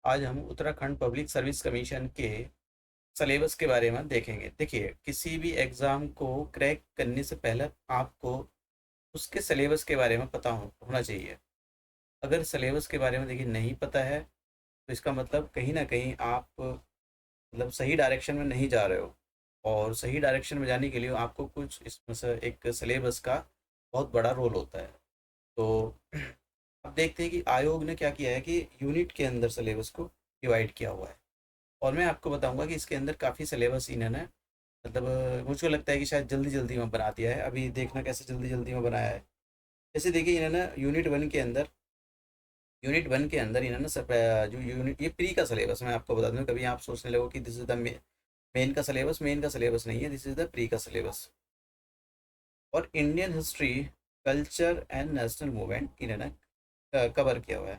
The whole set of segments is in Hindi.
आज हम उत्तराखंड पब्लिक सर्विस कमीशन के सिलेबस के बारे में देखेंगे। देखिए, किसी भी एग्ज़ाम को क्रैक करने से पहले आपको उसके सिलेबस के बारे में पता होना चाहिए। अगर सिलेबस के बारे में देखिए नहीं पता है, तो इसका मतलब कहीं न कहीं आप मतलब सही डायरेक्शन में नहीं जा रहे हो, और सही डायरेक्शन में जाने के लिए आपको कुछ इसमें से एक सिलेबस का बहुत बड़ा रोल होता है। तो अब देखते हैं कि आयोग ने क्या किया है कि यूनिट के अंदर सिलेबस को डिवाइड किया हुआ है। और मैं आपको बताऊंगा कि इसके अंदर काफ़ी सिलेबस इन्होंने मतलब मुझको लगता है कि शायद जल्दी जल्दी में बना दिया है। अभी देखना कैसे जल्दी जल्दी में बनाया है। जैसे देखिए, इन्होंने यूनिट वन के अंदर इन्होंने जो यूनिट, ये प्री का सिलेबस मैं आपको बता दूं। कभी आप सोचने लगो कि दिस इज द मेन का सिलेबस नहीं है, दिस इज द प्री का सिलेबस। और Indian history, culture and national movement इन्होंने कवर किया हुआ है।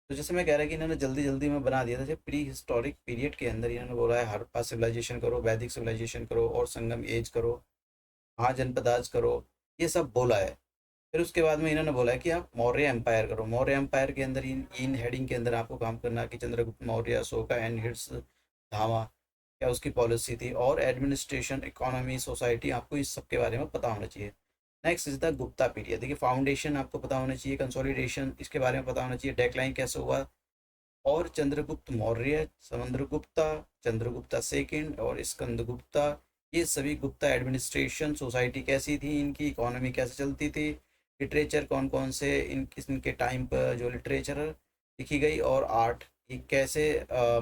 तो जैसे मैं कह रहा कि इन्होंने जल्दी जल्दी में बना दिया था। जैसे प्री हिस्टोरिक पीरियड के अंदर इन्होंने बोला है हड़प्पा सिविलाइजेशन करो, वैदिक सिविलाइजेशन करो, और संगम एज करो, महाजनपद करो, ये सब बोला है। फिर उसके बाद में इन्होंने बोला है कि आप मौर्य एम्पायर करो। मौर्य एम्पायर के अंदर इन इन हेडिंग के अंदर आपको काम करना है कि चंद्रगुप्त मौर्य, अशोका एंड हिट्स, धामा, क्या उसकी पॉलिसी थी, और एडमिनिस्ट्रेशन, इकोनॉमी, सोसाइटी, आपको इस सब के बारे में पता होना चाहिए। Next is the Gupta period. देखिए, फाउंडेशन आपको पता होना चाहिए, कंसोलिडेशन इसके बारे में पता होना चाहिए, डेक्लाइन कैसे हुआ, और चंद्रगुप्त मौर्य, समुद्रगुप्ता, चंद्रगुप्ता सेकंड और स्कंदगुप्ता, ये सभी गुप्ता एडमिनिस्ट्रेशन, सोसाइटी कैसी थी, इनकी इकोनॉमी कैसे चलती थी, लिटरेचर कौन कौन से इनके टाइम पर जो लिटरेचर लिखी गई, और आर्ट, ये कैसे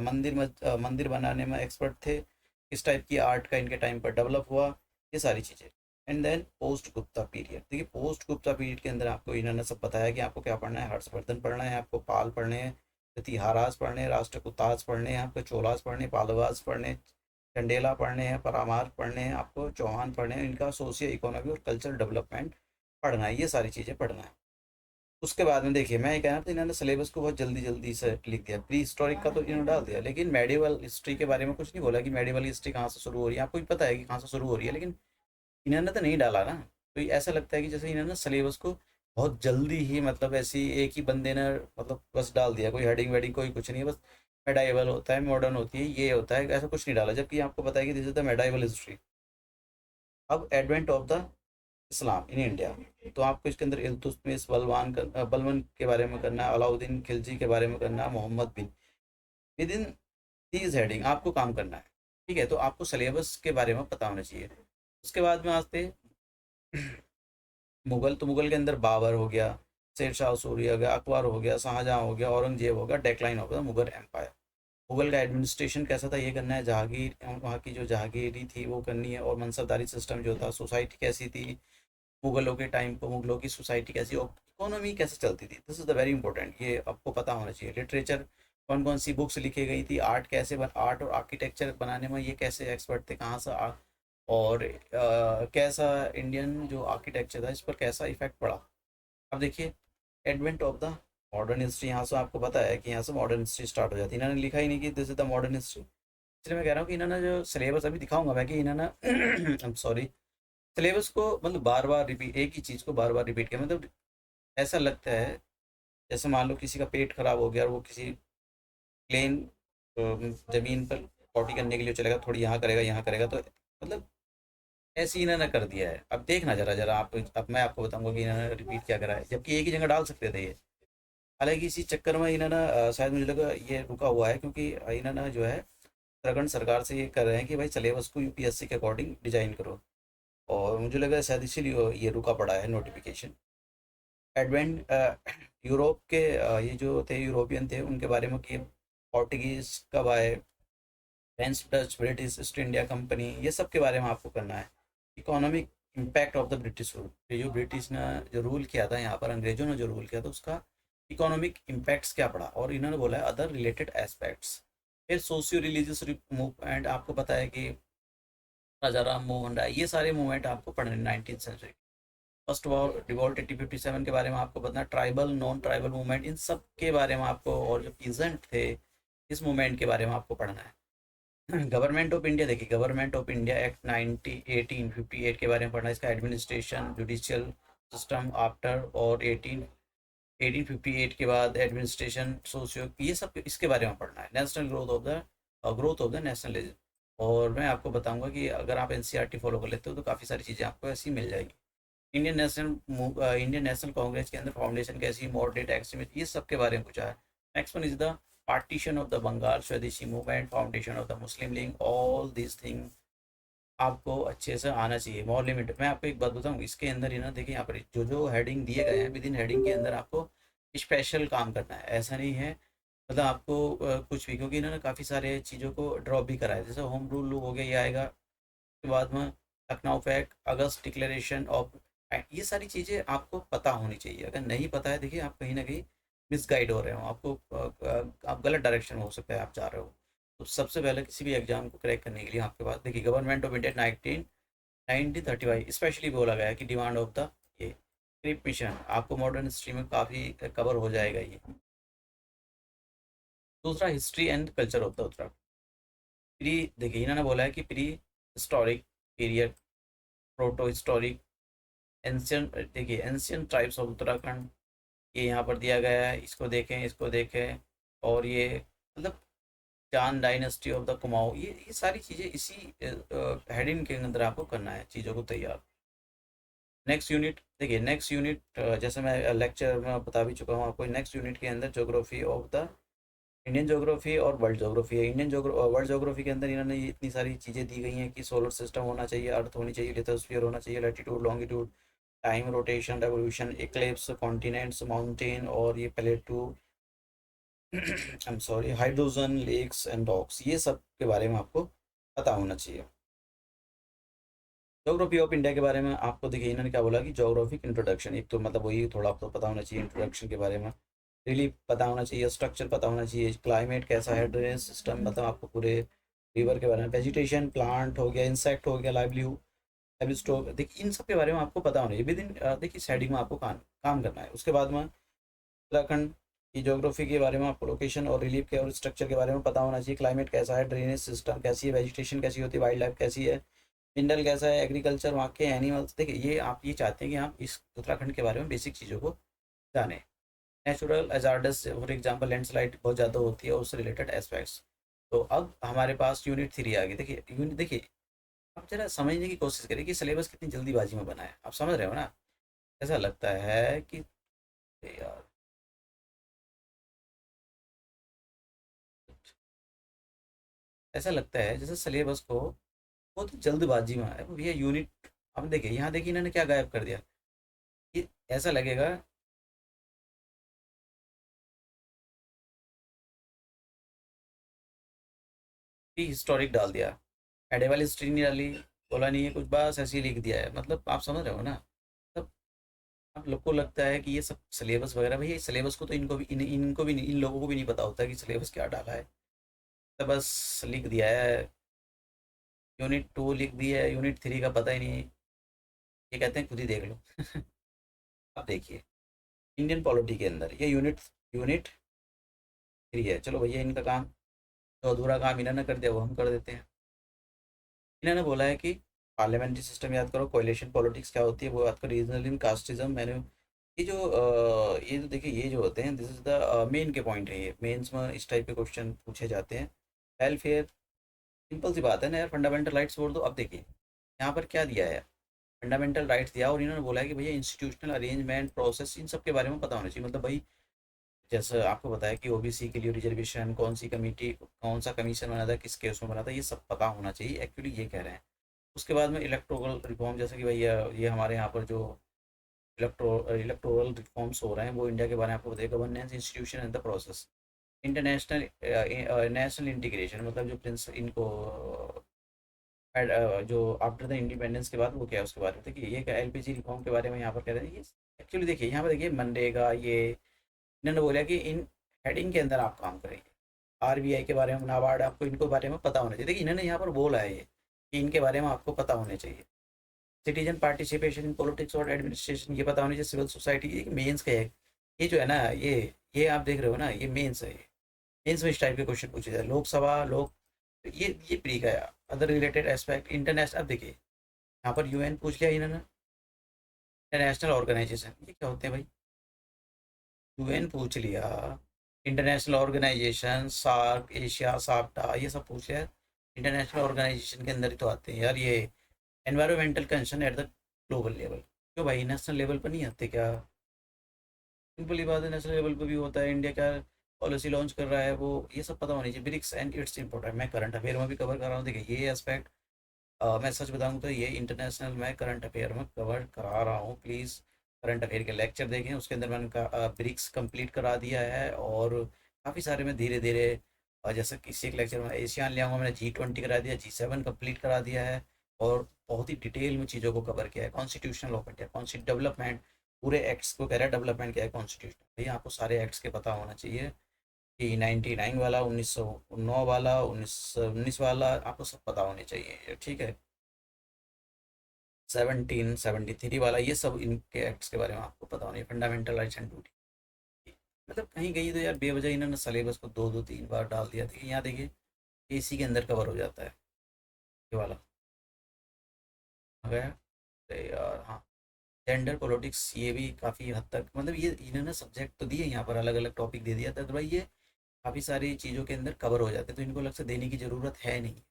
मंदिर बनाने में एक्सपर्ट थे, किस टाइप की आर्ट का इनके टाइम पर डेवलप हुआ, ये सारी चीज़ें। And then post Gupta period. देखिए, पोस्ट गुप्ता पीरियड के अंदर आपको इन्होंने सब बताया कि आपको क्या पढ़ना है। हर्षवर्धन पढ़ना है, आपको पाल पढ़ने हैं, प्रतिहारास पढ़ने, राष्ट्रकूटास पढ़ने हैं, आपको चोलास पढ़ने, पालवास पढ़ने, चंडेला पढ़ने हैं, परमार पढ़ने हैं, आपको चौहान पढ़ने हैं। इनका सोशियो इकोनॉमी और कल्चरल डेवलपमेंट पढ़ना है, ये सारी चीज़ें पढ़ना है। उसके बाद में देखिए, मैं ये कह रहा था इन्होंने सिलेबस को बहुत जल्दी जल्दी से लिख दिया। प्री हिस्टोरिक का तो इन्होंने डाल दिया, लेकिन मेडिवल हिस्ट्री के बारे में कुछ नहीं बोला कि मेडिवल हिस्ट्री कहाँ से शुरू हो रही है। आपको भी पता है कि कहाँ से शुरू हो रही है, लेकिन इन्होंने तो नहीं डाला ना। तो ये ऐसा लगता है कि जैसे इन्होंने सिलेबस को बहुत जल्दी ही, मतलब ऐसी एक ही बंदे ने मतलब बस डाल दिया, कोई हेडिंग वेडिंग कोई कुछ नहीं है, बस मेडाइवल होता है, मॉडर्न होती है, ये होता है, ऐसा कुछ नहीं डाला। जबकि आपको पता है कि this is the medieval history. अब advent of the Islam in India, तो आपको इसके अंदर इल्तुतमिश, बलवन के बारे में करना है, अलाउद्दीन खिलजी के बारे में करना है, मोहम्मद बिन, विद इन दीज हेडिंग आपको काम करना है। ठीक है, तो आपको सिलेबस के बारे में पता होना चाहिए। उसके बाद में आते मुगल। तो मुगल के अंदर बाबर हो गया, शेर शाह सूरी हो गया, अकबर हो गया, शाहजहाँ हो गया, औरंगजेब हो गया, डेक्लाइन हो गया मुगल एम्पायर। मुगल का एडमिनिस्ट्रेशन कैसा था ये करना है, जहांगीर, वहाँ की जो जहांगीरी थी वो करनी है, और मनसबदारी सिस्टम जो था, सोसाइटी कैसी थी मुगलों के टाइम पर, मुगलों की सोसाइटी कैसी, और इकोनॉमी कैसे चलती थी, this is the very important, ये आपको पता होना चाहिए। लिटरेचर, कौन कौन सी बुक्स लिखी गई थी, आर्ट और आर्किटेक्चर बनाने में ये कैसे एक्सपर्ट थे, कहाँ से और कैसा इंडियन जो आर्किटेक्चर था इस पर कैसा इफेक्ट पड़ा। अब देखिए, advent of the modern history, यहाँ से आपको पता है कि यहाँ से मॉडर्न हिस्ट्री स्टार्ट हो जाती है। इन्होंने लिखा ही नहीं कि this is the modern history. इसलिए मैं कह रहा हूँ कि इन्होंने जो सिलेबस अभी दिखाऊंगा मैं, कि इन्होंने आई एम सॉरी, सिलेबस को मतलब बार बार रिपीट, एक ही चीज़ को बार बार रिपीट किया। मतलब ऐसा लगता है जैसे मान लो किसी का पेट खराब हो गया, और वो किसी प्लेन जमीन पर पॉटी करने के लिए चलेगा, थोड़ी यहाँ करेगा यहाँ करेगा, तो मतलब ऐसे ही इन्होंने कर दिया है। अब देखना जरा जरा आप, अब मैं आपको बताऊंगा कि इन्होंने रिपीट क्या करा है, जबकि एक ही जगह डाल सकते थे ये। हालांकि इसी चक्कर में इन्होंने शायद मुझे लगा ये रुका हुआ है, क्योंकि इन्होंने जो है उत्तराखंड सरकार से ये कर रहे हैं कि भाई सिलेबस को यूपीएससी के अकॉर्डिंग डिजाइन करो, और मुझे लगा शायद इसीलिए ये रुका पड़ा है नोटिफिकेशन। एडवेंट यूरोप के ये जो थे यूरोपियन थे, उनके बारे में कि पोर्टुगीज कब आए, French, Dutch, British east India company, ये सब के बारे में आपको करना है। Economic impact of the British rule, ये जो ब्रिटिश ने जो रूल किया था यहाँ पर, अंग्रेजों ने जो रूल किया था, उसका इकोनॉमिक इम्पैक्ट्स क्या पड़ा, और इन्होंने बोला है अदर रिलेटेड एस्पेक्ट्स। फिर सोशियो रिलीजियस मूवमेंट, आपको पता है कि राजा राम मोहन राय, ये सारे मूवमेंट आपको पढ़ने 19th century. First war revolt 1857 के बारे में आपको पता है, ट्राइबल नॉन ट्राइबल मूवमेंट, इन सब के बारे में आपको, और जो पीजेंट थे इस मूवमेंट के बारे में आपको पढ़ना है। गवर्नमेंट ऑफ इंडिया, देखिए गवर्नमेंट ऑफ इंडिया एक्ट 1858 के बारे में पढ़ना है, इसका एडमिनिस्ट्रेशन, जुडिशियल सिस्टम आफ्टर और 1858 के बाद एडमिनिस्ट्रेशन, सोशियो, ये सब इसके बारे में पढ़ना है। National growth of the nationalism. और मैं आपको बताऊंगा कि अगर आप एनसीईआरटी फॉलो कर लेते हो तो काफ़ी सारी चीज़ें आपको ऐसी मिल जाएगी। इंडियन नेशनल कांग्रेस के अंदर फाउंडेशन कैसी, मॉडरेट एक्सट्रीमिस्ट, ये सब के बारे में पूछा है। Next one is the partition of the Bengal, swadeshi movement, foundation of the Muslim League, all this thing आपको अच्छे से आना चाहिए। मोर लिमिट, मैं आपको एक बात बताऊँ, इसके अंदर ही ना देखिए, यहाँ पर जो जो हेडिंग दिए गए हैं, विद इन हेडिंग के अंदर आपको स्पेशल काम करना है, ऐसा नहीं है मतलब आपको कुछ भी, क्योंकि इन्होंने काफ़ी सारे चीज़ों को ड्रॉप भी कराया, जैसे होम रूल हो गया, ये आएगा। उसके बाद में Lucknow fact, August declaration of, ये सारी चीज़ें आपको पता होनी चाहिए। अगर नहीं पता है, देखिए आप कहीं ना कहीं मिसगाइड हो रहे हो, आपको आप गलत डायरेक्शन में हो सकता है आप जा रहे हो। तो सबसे पहले किसी भी एग्जाम को क्रैक करने के लिए आपके पास देखिए, गवर्नमेंट ऑफ इंडिया 1935 स्पेशली बोला गया है कि डिमांड ऑफ द ये क्रिप मिशन, आपको मॉडर्न हिस्ट्री में काफ़ी कवर हो जाएगा ये। दूसरा, history and culture of the Uttarakhand. Pre, देखिए इन्होंने बोला है कि pre historic period, proto historic, ancient, देखिए एंशियंट ट्राइब्स ऑफ उत्तराखंड, ये यहाँ पर दिया गया है, इसको देखें, इसको देखें। और ये मतलब चांद डायनेस्टी ऑफ द कुमाऊँ, ये सारी चीज़ें इसी हेडिंग के अंदर आपको करना है चीज़ों को तैयार। नेक्स्ट यूनिट, देखिए नेक्स्ट यूनिट, जैसे मैं लेक्चर में बता भी चुका हूँ आपको, नेक्स्ट यूनिट के अंदर geography of the Indian geography और वर्ल्ड ज्योग्राफी है। वर्ल्ड ज्योग्राफी के अंदर इन्होंने ये इतनी सारी चीज़ें दी गई हैं कि सोलर सिस्टम होना चाहिए, अर्थ होनी चाहिए, लिथोस्फीयर होना चाहिए, latitude, longitude, time, rotation, revolution, eclipse, continents, mountain, और ये plateau, I am sorry, hydrogen, lakes and dogs, ये सब के बारे में आपको पता होना चाहिए। ज्योग्राफी ऑफ इंडिया के बारे में आपको देखिए, इन्होंने क्या बोला कि ज्योग्राफिक इंट्रोडक्शन, एक तो मतलब वही थोड़ा आपको पता होना चाहिए इंट्रोडक्शन के बारे में, रिलीफ पता होना चाहिए, स्ट्रक्चर पता होना चाहिए, क्लाइमेट कैसा है, ड्रेनेज सिस्टम, मतलब आपको पूरे रिवर के बारे में, वेजिटेशन, प्लांट हो गया, इंसेक्ट हो गया, लाइवलीहुड, स्टॉक, देखिए इन सब के बारे में आपको पता होना चाहिए। विद इन देखिए इस हेडिंग में आपको काम करना है। उसके बाद में उत्तराखंड की ज्योग्राफी के बारे में आपको लोकेशन और रिलीफ के और स्ट्रक्चर के बारे में पता होना चाहिए, क्लाइमेट कैसा है, ड्रेनेज सिस्टम कैसी है, वेजिटेशन कैसी होती है, वाइल्ड लाइफ कैसी है, मिनरल कैसा है, एग्रीकल्चर, वहाँ के एनिमल्स, देखिए ये आप ये चाहते हैं कि आप इस उत्तराखंड के बारे में बेसिक चीज़ों को जानें। नेचुरल एजार्डस, फॉर एग्जांपल लैंडस्लाइड बहुत ज़्यादा होती है, उससे रिलेटेड एस्पेक्ट्स। तो अब हमारे पास यूनिट 3 आ गई। देखिए यूनिट, देखिए आप जरा समझने की कोशिश करिए कि सिलेबस कितनी जल्दीबाजी में बना है, आप समझ रहे हो ना। ऐसा लगता है कि यार, ऐसा लगता है जैसे सिलेबस को बहुत ही जल्दबाजी में है भैया यूनिट। अब देखिए यहाँ, देखिए इन्होंने क्या गायब कर दिया, ये ऐसा लगेगा कि हिस्टोरिक डाल दिया, एडेबल हिस्ट्री नहीं डाली, बोला नहीं है कुछ, बस ऐसे ही लिख दिया है, मतलब आप समझ रहे हो ना। तब आप लोग को लगता है कि ये सब सिलेबस वगैरह, भैया सिलेबस को तो इनको भी इनको भी नहीं, इन लोगों को भी नहीं पता होता कि सिलेबस क्या डाला है, तो बस लिख दिया है। यूनिट 2 लिख दिया है, यूनिट 3 का पता ही नहीं, ये कहते हैं खुद ही देख लो। अब देखिए इंडियन पॉलिटी के अंदर ये यूनिट यूनिट 3 है। चलो भैया इनका काम, जो अधूरा काम इन्होंने कर दिया वो हम कर देते हैं। इन्होंने बोला है कि पार्लियामेंट्री सिस्टम याद करो, कोएलिशन पॉलिटिक्स क्या होती है वो याद करो, रीजनलिज्म, कास्टिज्म, मैंने ये जो देखिए ये जो होते हैं, दिस इज द मेन के पॉइंट है, ये मेंस में इस टाइप के क्वेश्चन पूछे जाते हैं। वेलफेयर, सिंपल सी बात है ना यार, फंडामेंटल राइट्स बोल दो। अब देखिए यहाँ पर क्या दिया है, फंडामेंटल राइट्स दिया, और इन्होंने बोला है कि भैया इंस्टीट्यूशनल अरेंजमेंट, प्रोसेस, इन सब के बारे में पता होना चाहिए। मतलब भाई जैसे आपको बताया कि ओबीसी के लिए रिजर्वेशन, कौन सी कमेटी, कौन सा कमीशन बना था, किस केस में बना था, ये सब पता होना चाहिए, एक्चुअली ये कह रहे हैं। उसके बाद में इलेक्टोरल रिफॉर्म, जैसे कि भैया ये हमारे यहाँ पर जो इलेक्टोरल रिफॉर्म्स हो रहे हैं वो इंडिया के बारे में आपको बताइए, governance, institution and the process, international national integration, मतलब जो प्रिंस इनको जो आफ्टर द इंडिपेंडेंस के बाद वो क्या है उसके बारे में देखिए, ये क्या एलपीजी रिफॉर्म के बारे में यहाँ पर कह रहे हैं ये। एक्चुअली देखिए यहाँ पर देखिए मनरेगा, ये इन्होंने बोला कि इन हेडिंग के अंदर आप काम करेंगे। आरबीआई के बारे में, नाबार्ड, आपको इनको बारे में पता होना चाहिए। देखिए इन्होंने यहाँ पर बोला है ये कि इनके बारे में आपको पता होने चाहिए। सिटीजन पार्टिसिपेशन इन पॉलिटिक्स और एडमिनिस्ट्रेशन, ये पता होनी चाहिए। सिविल सोसाइटी, ये मेंस का है, ये जो है ना, ये आप देख रहे हो ना, ये मेंस है। मेंस में इस टाइप के क्वेश्चन पूछे जाए, लोकसभा, लोक, ये प्री का है। अदर रिलेटेड एस्पेक्ट, इंटरनेशनल, अब देखिए यहाँ पर यूएन पूछ लिया इन्होंने, इंटरनेशनल ऑर्गेनाइजेशन, ये क्या होते हैं भाई। यूएन पूछ लिया, international organisation, SAARC, Asia, SAPTA, ये सब पूछ लिया। इंटरनेशनल ऑर्गेनाइजेशन के अंदर ही तो आते हैं यार ये। Environmental concern at the global level, क्यों भाई नेशनल लेवल पर नहीं आते क्या? सिंपल ही बात है, नेशनल लेवल पे भी होता है। इंडिया क्या पॉलिसी लॉन्च कर रहा है वो, ये सब पता होनी चाहिए। ब्रिक्स एंड इट्स इंपॉर्टेंट, मैं करंट अफेयर में भी कवर कर रहा हूँ। देखिए ये एस्पेक्ट, मैं सच बताऊँ तो ये इंटरनेशनल मैं करंट अफेयर में कवर करा रहा हूँ। प्लीज़ करंट अफेयर के लेक्चर देखें, उसके अंदर मैंने ब्रिक्स कंप्लीट करा दिया है। और काफ़ी सारे मैं धीरे धीरे, जैसे किसी एक लेक्चर में एशियान ले आऊँगा, मैंने G20 करा दिया, G7 कंप्लीट करा दिया है। और बहुत ही डिटेल में चीज़ों को कवर किया है। Constitutional of India, constitute development, पूरे एक्ट्स को कह रहा है डेवलपमेंट क्या है कॉन्स्टिट्यूशन। भैया आपको सारे एक्ट्स के पता होना चाहिए कि 99 वाला, 1909 वाला, 1919 वाला, आपको सब पता होने चाहिए, ठीक है। 1773 वाला, ये सब इनके एक्ट्स के बारे में आपको पता होना है। फंडामेंटल राइट्स एंड ड्यूटी, मतलब कहीं कहीं तो यार बेवजह इन्होंने सिलेबस को दो दो तीन बार डाल दिया। देखिए यहाँ देखिए, इसी के अंदर कवर हो जाता है ये वाला। आ गया? अरे यार हाँ, जेंडर पॉलिटिक्स, ये भी काफ़ी हद तक, मतलब ये इन्होंने सब्जेक्ट तो दिए यहाँ पर, अलग अलग टॉपिक दे दिया था, तो भाई ये काफ़ी सारी चीज़ों के अंदर कवर हो जाते हैं, तो इनको अलग से देने की ज़रूरत है नहीं।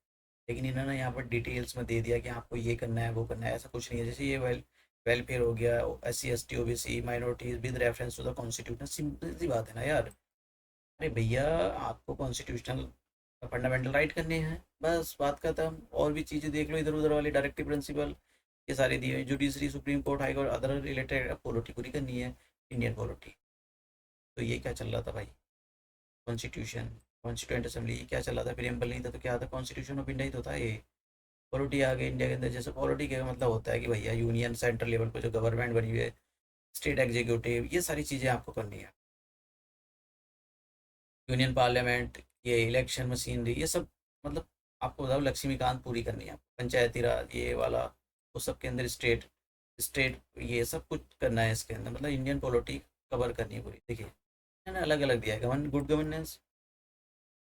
लेकिन इन्होंने यहाँ पर डिटेल्स में दे दिया कि आपको ये करना है वो करना है, ऐसा कुछ नहीं है। जैसे ये वेलफेयर हो गया, SC ST OBC minorities with reference to the constitution, simple सी बात है ना यार। अरे भैया आपको कॉन्स्टिट्यूशनल फंडामेंटल राइट करने हैं, बस बात खत्म। और भी चीज़ें देख लो इधर उधर वाली, डायरेक्टिव प्रिंसिपल, ये सारी दी हुई, judiciary, supreme court, high court, other related polity पूरी करनी है, इंडियन पॉलिटी। तो ये क्या चल रहा था भाई? कॉन्स्टिट्यूशन, कॉन्स्टिट्यूंट असेंबली, क्या चल रहा था? प्रियम्बल नहीं था तो क्या था? कॉन्स्टिट्यूशन ऑफ इंडिया ही तो था ये। पॉलिटी आ गई इंडिया के अंदर। जैसे पॉलिटी का मतलब होता है कि भैया यूनियन सेंट्रल लेवल पर जो गवर्नमेंट बनी हुई है, स्टेट एग्जीक्यूटिव, ये सारी चीज़ें आपको करनी है। यूनियन पार्लियामेंट, ये इलेक्शन मशीनरी, ये सब, मतलब आपको बताओ लक्ष्मीकांत पूरी करनी है। पंचायती राज ये वाला, वो सब के अंदर स्टेट, स्टेट ये सब कुछ करना है इसके अंदर, मतलब इंडियन पॉलिटी कवर करनी है पूरी। देखिए मैंने अलग अलग दिया है। गुड गवर्नेंस,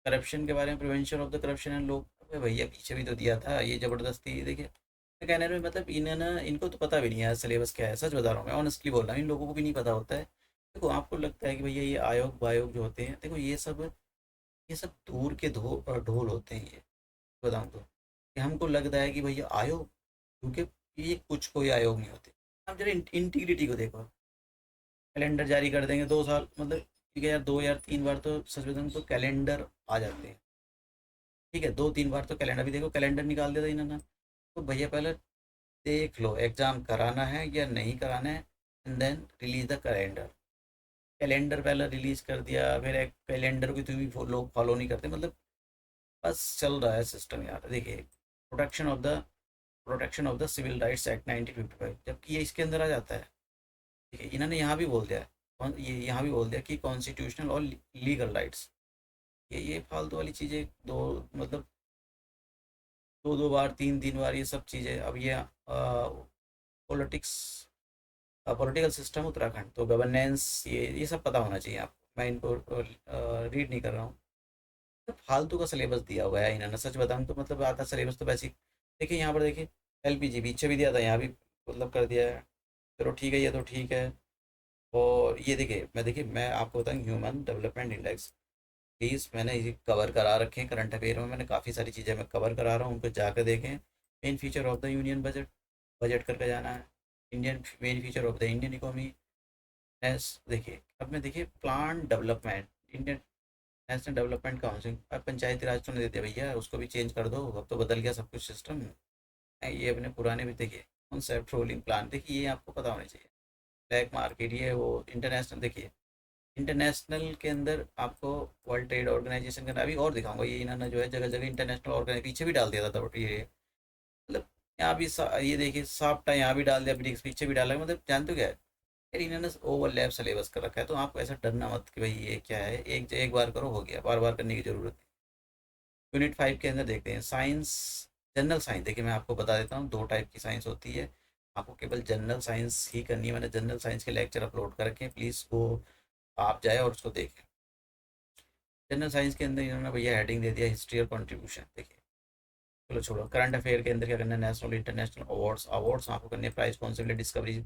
करप्शन के बारे में, prevention of the corruption and लोग, अबे भैया पीछे भी तो दिया था ये ज़बरदस्ती। देखिए मैं कहने में मतलब इन्हें ना, इनको तो पता भी नहीं है सिलेबस क्या है। सच बता रहा हूँ मैं, ऑनेस्टली बोल रहा हूँ, इन लोगों को भी नहीं पता होता है। देखो आपको लगता है कि भैया ये आयोग वायोग जो होते हैं, देखो ये सब दूर के ढोल होते हैं ये, बताऊँ तो। कि हमको लगता है कि भैया आयोग, क्योंकि ये कुछ कोई आयोग नहीं होते। आप जरा इंटीग्रिटी को देखो, कैलेंडर जारी कर देंगे 2 साल, मतलब ठीक है यार, 2 या 3 बार तो सच बताऊँ तो कैलेंडर आ जाते हैं। ठीक है, 2 3 बार तो कैलेंडर भी देखो, कैलेंडर निकाल देता इन्होंने। तो भैया पहले देख लो एग्ज़ाम कराना है या नहीं कराना है, and then release the calendar. Calendar पहले रिलीज कर दिया, फिर एक कैलेंडर को तो भी लोग फॉलो नहीं करते, मतलब बस चल रहा है सिस्टम यार। देखिए protection of the protection of the civil rights act 1955, जबकि ये इसके अंदर आ जाता है। ठीक है, इन्होंने यहाँ भी बोल दिया है, ये यहाँ भी बोल दिया कि कॉन्स्टिट्यूशनल और लीगल राइट्स, ये फालतू वाली चीज़ें दो, मतलब 2 2 बार 3 3 बार ये सब चीज़ें। अब ये पॉलिटिक्स, पॉलिटिकल सिस्टम उत्तराखंड, तो गवर्नेंस, ये सब पता होना चाहिए आपको। मैं इनको रीड नहीं कर रहा हूँ, तो फालतू का सिलेबस दिया हुआ है इन्होंने। सच बताऊँ तो मतलब आधा सिलेबस तो वैसे ही, देखिए यहाँ पर देखिए, LPG पीछे भी दिया था, यहाँ भी मतलब कर दिया है। चलो ठीक है, ये तो ठीक है। और ये देखिए मैं आपको बताऊँ, ह्यूमन डेवलपमेंट इंडेक्स, प्लीज़ मैंने ये कवर करा रखे हैं करंट अफेयर में, मैंने काफ़ी सारी चीज़ें मैं कवर करा रहा हूँ, उनको जाकर देखें। Main feature of the union budget, budget करके जाना है। Indian main feature of the Indian economy, S देखिए, अब मैं देखिए plan development, Indian national development council. अब पंचायती राज तो नहीं देते भैया, उसको भी चेंज कर दो, अब तो बदल गया सब कुछ सिस्टम। ये अपने पुराने भी देखिए, कॉन्सेप्ट रोलिंग प्लान, देखिए ये आपको पता होना चाहिए। ब्लैक मार्केट, ये वो इंटरनेशनल, देखिए इंटरनेशनल के अंदर आपको वर्ल्ड ट्रेड ऑर्गेनाइजेशन का अभी और दिखाऊंगा। ये इन्होंने जो है जगह जगह इंटरनेशनल ऑर्गेनाइज पीछे भी डाल दिया था, तो ये मतलब यहाँ भी ये देखिए साफ्टा यहाँ भी डाल दिया, ब्रिक्स पीछे भी डाला, मतलब जानते हो क्या है यार, इन्होंने ओवरलैप सिलेबस कर रखा है। तो आपको ऐसा डरना मत कि भाई ये क्या है, एक एक बार करो हो गया, बार बार करने की जरूरत नहीं। यूनिट 5 के अंदर देखते हैं साइंस, जनरल साइंस। देखिए मैं आपको बता देता हूँ, 2 टाइप की साइंस होती है। आपको केवल जनरल साइंस ही करनी है, मैंने जनरल साइंस के लेक्चर अपलोड कर रखे हैं, प्लीज़ वो आप जाए और उसको देखें। जनरल साइंस के अंदर इन्होंने भैया हेडिंग दे दिया हिस्ट्री और कंट्रीब्यूशन। देखिए चलो छोड़ो, करंट अफेयर के अंदर क्या करना है, नेशनल इंटरनेशनल अवार्ड्स, अवार्ड्स आपको करने, प्राइज, कॉन्सिबल, डिस्कवरी।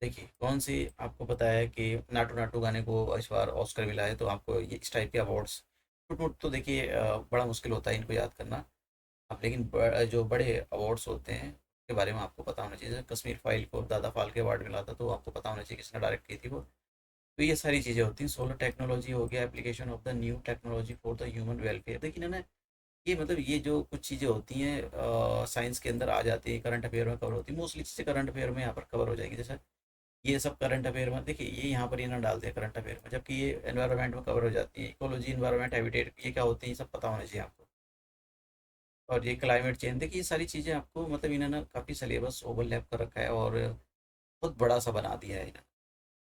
देखिए कौन सी, आपको पता है कि नाटू नाटू गाने को इस बार ऑस्कर मिला है, तो आपको ये इस टाइप के अवार्ड्स फुट फुट तो देखिए बड़ा मुश्किल होता है इनको याद करना। अब लेकिन जो बड़े अवार्ड्स होते हैं उसके बारे में आपको पता होना चाहिए। जैसे कश्मीर फाइल को दादा फाल्के अवार्ड मिला था, तो आपको पता होना चाहिए किसने डायरेक्ट की थी वो। तो ये सारी चीज़ें होती हैं। सोलर टेक्नोलॉजी हो गया, application of the new technology for the human welfare. देखिए ना, ये मतलब ये जो कुछ चीज़ें होती हैं साइंस के अंदर आ जाती है, करंट अफेयर में कवर होती है, मोस्टली चीज़ें करंट अफेयर में यहाँ पर कवर हो जाएगी। जैसे ये सब करंट अफेयर में देखिए, ये यहाँ पर इन्होंने डाल दिया करंट अफेयर में, जबकि ये एनवायरनमेंट में कवर हो जाती है। इकोलॉजी, एनवायरनमेंट, हैबिटेट, ये क्या होती है, ये सब पता होना चाहिए आपको। और ये क्लाइमेट चेंज, देखिए ये सारी चीज़ें आपको मतलब इन्होंने काफ़ी सिलेबस ओवरलैप कर रखा है और बहुत बड़ा सा बना दिया है इन्होंने।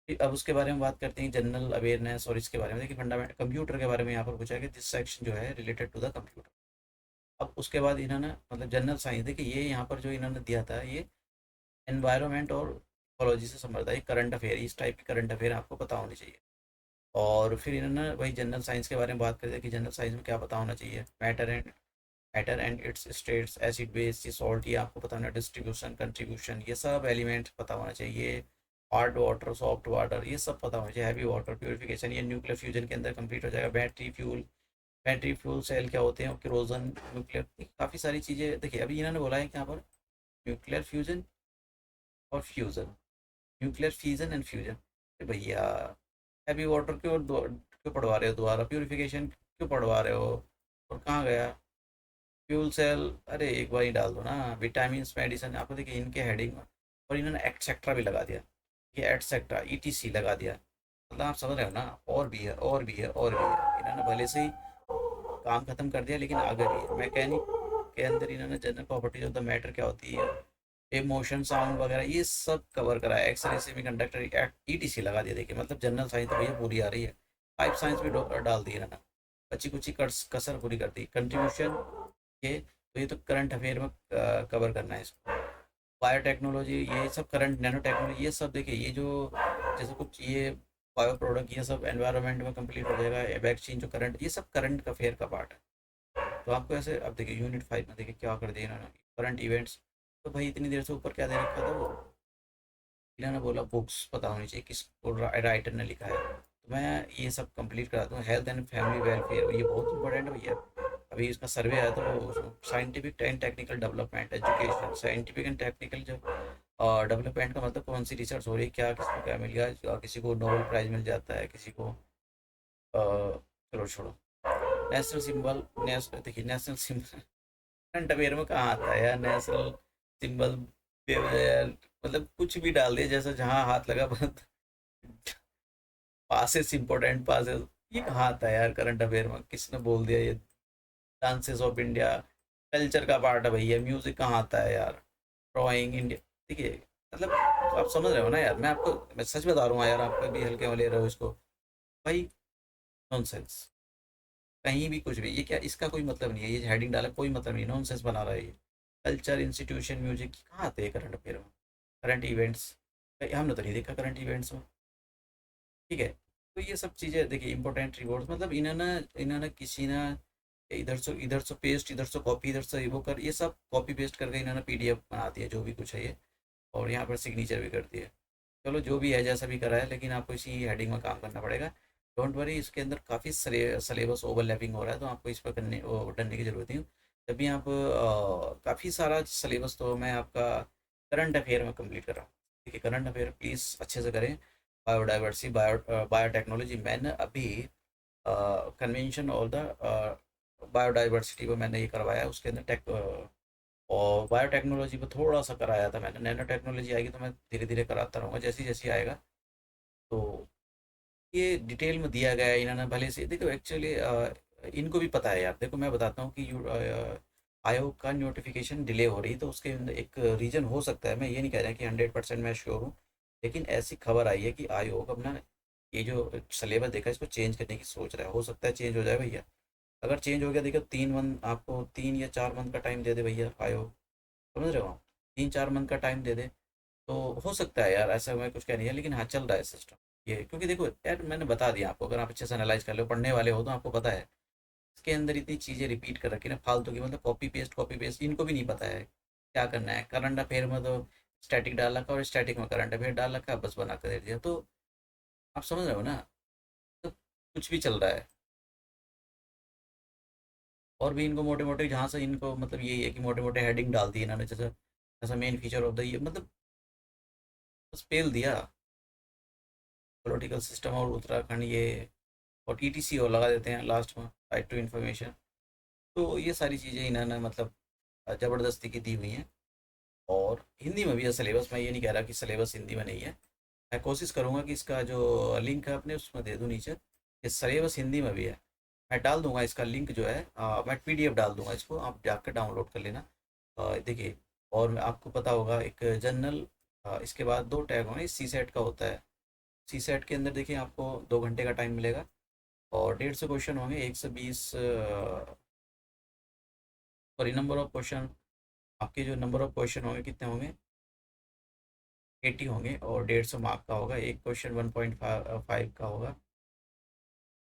फिर अब उसके बारे में बात करते हैं, जनरल अवेयरनेस और इसके बारे में। देखिए फंडामेंट कंप्यूटर के बारे में यहाँ पर पूछा है कि दिस सेक्शन जो है रिलेटेड टू द कंप्यूटर। अब उसके बाद इन्होंने मतलब जनरल साइंस, देखिए ये यहाँ पर जो इन्होंने दिया था ये एनवायरनमेंट और इकोलॉजी से संबंधित है, करंट अफेयर, इस टाइप की करंट अफेयर आपको पता होनी चाहिए। और फिर इन्होंने वही जनरल साइंस के बारे में बात करते हैं कि जनरल साइंस में क्या पता होना चाहिए। Matter and it's states, acid base, ये सॉल्ट, ये आपको पता होना, डिस्ट्रीब्यूशन, कंट्रीब्यूशन, ये सब एलिमेंट पता होना चाहिए। हार्ड वाटर, सॉफ्ट वाटर, ये सब पता होना चाहिए। हैवी वाटर प्योरिफिकेशन, ये न्यूक्लियर फ्यूजन के अंदर कंप्लीट हो जाएगा। बैटरी फ्यूल सेल क्या होते हैं, क्रोजन, न्यूक्लियर, काफ़ी सारी चीज़ें। देखिए अभी इन्होंने बोला है कि यहाँ पर न्यूक्लियर फ्यूजन और fusion, nuclear fusion and fusion. अरे भैया, हैवी वाटर क्यों पढ़वा रहे हो दोबारा, प्योरिफिकेशन क्यों पढ़वा रहे हो, और कहाँ गया फ्यूल सेल, अरे एक बार ही डाल दो ना। विटामिन, मेडिसिन, आपको देखिए इनके हेडिंग में, और इन्होंने एटसेट्रा भी लगा दिया, ये एटसेट्रा ईटीसी लगा दिया। मतलब आप समझ रहे हो ना, और भी है और भी है और भी है। इन्होंने भले से ही काम खत्म कर दिया, लेकिन आगे भी है। मैकेनिक के अंदर इन्होंने general properties of the matter क्या होती है, इमोशन, साउंड वगैरह, ये सब कवर करा है। एक्सरे, सेमीकंडक्टर, ईटीसी लगा दिया। देखिए मतलब जनरल साइंस तो भैया पूरी आ रही है। लाइफ साइंस भी डाल दी है ना, बची कुची कसर पूरी कर दी। कंट्रीब्यूशन, ये तो ये तो करंट अफेयर में कवर करना है इसको। बायोटेक्नोलॉजी, ये सब करंट, नैनो टेक्नोलॉजी, ये सब देखिए, ये जो जैसे कुछ ये बायो प्रोडक्ट, ये सब एनवायरनमेंट में कंप्लीट हो जाएगा। वैक्सीन जो करंट, ये सब करंट अफेयर का पार्ट है। तो आपको ऐसे अब देखिए यूनिट 5 में देखिए क्या कर दिया इन्होंने, करंट इवेंट्स। तो भाई इतनी देर से ऊपर क्या दे रखा था वो, इन्होंने बोला बुक्स पता होनी चाहिए किसको राइटर ने लिखा है। तो मैं ये सब कंप्लीट करा दूँ। हेल्थ एंड फैमिली वेलफेयर, ये बहुत इंपॉर्टेंट है भैया। अभी इसका सर्वे आया था, वो scientific and technical development, education, scientific and technical जो डेवलपमेंट का मतलब कौन सी रिसर्च हो रही है, क्या किसको क्या मिल गया, किसी को नोबेल प्राइज मिल जाता है, किसी को चलो छोड़ो। नेशनल सिंबल, नेशनल देखिए नेशनल सिंबल करंट अफेयर में कहाँ आता है यार, नेशनल सिंबल बेवजह यार, मतलब कुछ भी डाल दिया जैसा जहाँ हाथ लगा बस। पासेस, इंपॉर्टेंट पासेस, ये कहाँ आता है यार करंट अफेयर में, किसने बोल दिया ये। डांसेस ऑफ इंडिया, कल्चर का पार्ट है भैया। म्यूजिक कहाँ आता है यार, ड्राइंग इंडिया, देखिए मतलब आप समझ रहे हो ना यार, मैं सच बता रहा हूँ यार, आप भी हल्के में ले रहे हो इसको भाई। नॉनसेंस, कहीं भी कुछ भी, ये क्या, इसका कोई मतलब नहीं है, ये हेडिंग डाला कोई मतलब नहीं, नॉनसेंस बना रहा है ये। कल्चर, इंस्टीट्यूशन, म्यूजिक कहाँ आते हैं करंट अफेयर में। करंट इवेंट्स, हमने तो नहीं देखा करंट इवेंट्स में, ठीक है। तो ये सब चीज़ें देखिए, इंपॉर्टेंट रिवॉर्ड्स, मतलब इन्होंने इन्होंने किसी ना, इधर से पेस्ट, इधर से कॉपी, इधर से वो कर, ये सब कॉपी पेस्ट करके इन्होंने पीडीएफ बना दिया जो भी कुछ है ये। और यहाँ पर सिग्नेचर भी कर दिए। चलो जो भी है जैसा भी करा है, लेकिन आपको इसी हेडिंग में काम करना पड़ेगा। डोंट वरी, इसके अंदर काफ़ी सलेबस ओवरलैपिंग हो रहा है, तो आपको इस पर करने वो डरने की ज़रूरत नहीं है। जब भी आप काफ़ी सारा सलेबस तो मैं आपका करंट अफेयर में कंप्लीट कर रहा हूँ। देखिए करंट अफेयर प्लीज़ अच्छे से करें। बायोडाइवर्सिटी, बायोटेक्नोलॉजी, मैंने अभी कन्वेंशन ऑफ द बायोडाइवर्सिटी को मैंने ये करवाया है, उसके अंदर और बायोटेक्नोलॉजी पे थोड़ा सा कराया था मैंने। नैनो टेक्नोलॉजी आएगी तो मैं धीरे धीरे कराता रहूँगा, जैसी जैसी आएगा। तो ये डिटेल में दिया गया है इन्होंने, भले से देखो एक्चुअली इनको भी पता है यार। देखो मैं बताता हूँ कि आयोग का नोटिफिकेशन डिले हो रही है, तो उसके अंदर एक रीज़न हो सकता है। मैं ये नहीं कह रहा कि 100% मैं श्योर हूँ, लेकिन ऐसी खबर आई है कि आयोग अपना ये जो सिलेबस देखा है इसको चेंज करने की सोच रहा है। हो सकता है चेंज हो जाए भैया। अगर चेंज हो गया, देखो 3 मंथ, आपको 3 या 4 मंथ का टाइम दे दे भैया आयोग, समझ रहे हो आप, 3-4 मंथ का टाइम दे दे, तो हो सकता है यार। ऐसा मैं कुछ कह नहीं है, लेकिन हाँ चल रहा है सिस्टम ये। क्योंकि देखो यार मैंने बता दिया आपको, अगर आप अच्छे से एनालाइज कर लो, पढ़ने वाले हो तो आपको पता है इसके अंदर इतनी चीज़ें रिपीट कर रखी ना फालतू की, मतलब कॉपी पेस्ट इनको भी नहीं पता है क्या करना है। करंट अफेयर में तो स्टैटिक डाल रखा और स्टैटिक में करंट अफेयर डाल रखा, बस बना कर दे दिया। तो आप समझ रहे हो ना, तो कुछ भी चल रहा है। और भी इनको मोटे मोटे जहाँ से इनको मतलब यही है कि मोटे मोटे हेडिंग डाल दी इन्होंने, जैसे ऐसा मेन फीचर ऑफ द ये मतलब बस पेल दिया, पॉलिटिकल सिस्टम और उत्तराखंड ये, और ईटीसी और लगा देते हैं लास्ट में, राइट टू इन्फॉर्मेशन। तो ये सारी चीज़ें इन्होंने मतलब ज़बरदस्ती की दी हुई हैं। और हिंदी में भी है सिलेबस, मैं ये नहीं कह रहा कि सिलेबस हिंदी में नहीं है। मैं कोशिश करूँगा कि इसका जो लिंक है अपने उसमें दे दूँ नीचे, ये सिलेबस हिंदी में भी है। मैं डाल दूंगा इसका लिंक जो है, मैं पीडीएफ डाल दूंगा, इसको आप जाकर डाउनलोड कर लेना। देखिए, और आपको पता होगा एक जनरल, इसके बाद दो टैग होंगे, सी सेट का होता है। सी सेट के अंदर देखिए आपको 2 घंटे का टाइम मिलेगा और 150 क्वेश्चन होंगे, 120 सॉरी नंबर ऑफ क्वेश्चन, आपके जो नंबर ऑफ क्वेश्चन होंगे कितने होंगे, 80 होंगे, और 150 मार्क का होगा। एक क्वेश्चन 1.5 का होगा।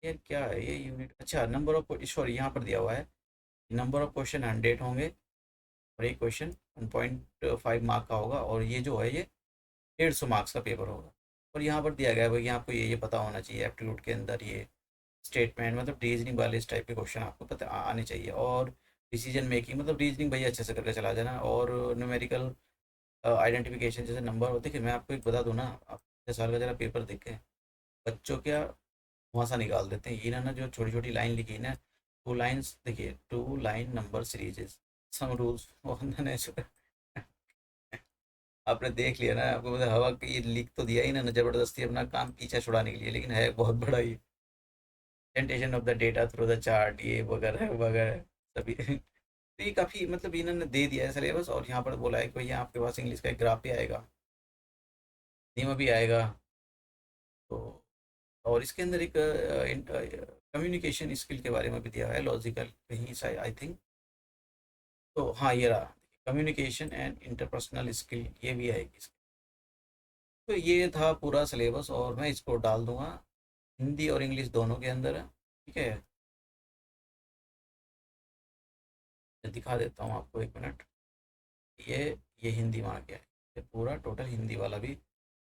ये क्या है ये यूनिट, अच्छा नंबर ऑफ, सॉरी यहाँ पर दिया हुआ है नंबर ऑफ क्वेश्चन 100 होंगे और एक क्वेश्चन 1.5 मार्क का होगा, और ये जो है ये 150 मार्क्स का पेपर होगा। और यहाँ पर दिया गया है भाई, आपको ये पता होना चाहिए एप्टीट्यूड के अंदर ये स्टेटमेंट मतलब रीजनिंग वाले इस टाइप के क्वेश्चन आपको पता आने चाहिए। और डिसीजन मेकिंग मतलब रीजनिंग भैया अच्छे से करके चला जाना, और न्यूमेरिकल आइडेंटिफिकेशन जैसे नंबर होते हैं। मैं आपको एक बता दूं ना, आप 6 साल का जरा पेपर देखें, बच्चों क्या धुआंसा निकाल देते हैं। ये ना जो छोटी छोटी लाइन लिखी है ना, 2 लाइन्स देखिए, 2 line number series, some rules आपने देख लिया ना, आपको मतलब हवा की ये लिख तो दिया ही ना जबरदस्ती अपना काम पीछे छुड़ाने के लिए, लेकिन है बहुत बड़ा ही presentation of the data through the chart, ये वगैरह वगैरह सभी तो ये काफ़ी मतलब इन्होंने दे दिया है सिलेबस। और यहाँ पर बोला है कि भैया आपके पास इंग्लिश का एक ग्राफ भी आएगा, हिंदी में भी आएगा। तो और इसके अंदर एक कम्युनिकेशन स्किल के बारे में भी दिया है, लॉजिकल कहीं सा आई थिंक। तो हाँ ये रहा, कम्युनिकेशन एंड इंटरपर्सनल स्किल ये भी आएगी इसके। तो ये था पूरा सिलेबस, और मैं इसको डाल दूंगा हिंदी और इंग्लिश दोनों के अंदर है, ठीक है। मैं दिखा देता हूँ आपको, 1 मिनट। ये ये हिंदी में आ गया है, ये पूरा टोटल हिंदी वाला भी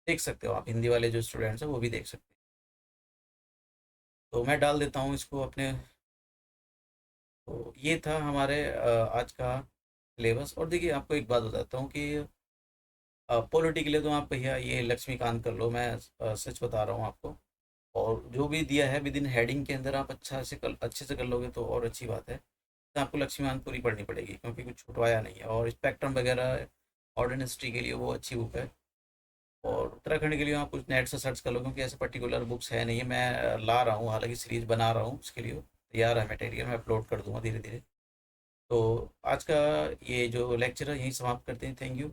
देख सकते हो आप, हिंदी वाले जो स्टूडेंट्स हैं वो भी देख सकते हैं। तो मैं डाल देता हूँ इसको अपने। तो ये था हमारे आज का सिलेबस। और देखिए आपको एक बात बताता हूँ कि पॉलिटी के लिए तो आप भैया ये लक्ष्मीकांत कर लो, मैं सच बता रहा हूँ आपको। और जो भी दिया है विद इन हेडिंग के अंदर आप अच्छे से कर लोगे तो और अच्छी बात है। तो आपको लक्ष्मीकांत पूरी पढ़नी पड़ेगी क्योंकि कुछ छुटवाया नहीं है। और स्पेक्ट्रम वगैरह मॉडर्न हिस्ट्री के लिए वो अच्छी बुक है। और उत्तराखंड के लिए आप कुछ नेट से सर्च कर लो, क्योंकि ऐसे पर्टिकुलर बुक्स है नहीं है। मैं ला रहा हूँ, हालांकि सीरीज बना रहा हूँ, उसके लिए तैयार है मटेरियल, मैं अपलोड कर दूंगा धीरे धीरे। तो आज का ये जो लेक्चर है यहीं समाप्त करते हैं। Thank you.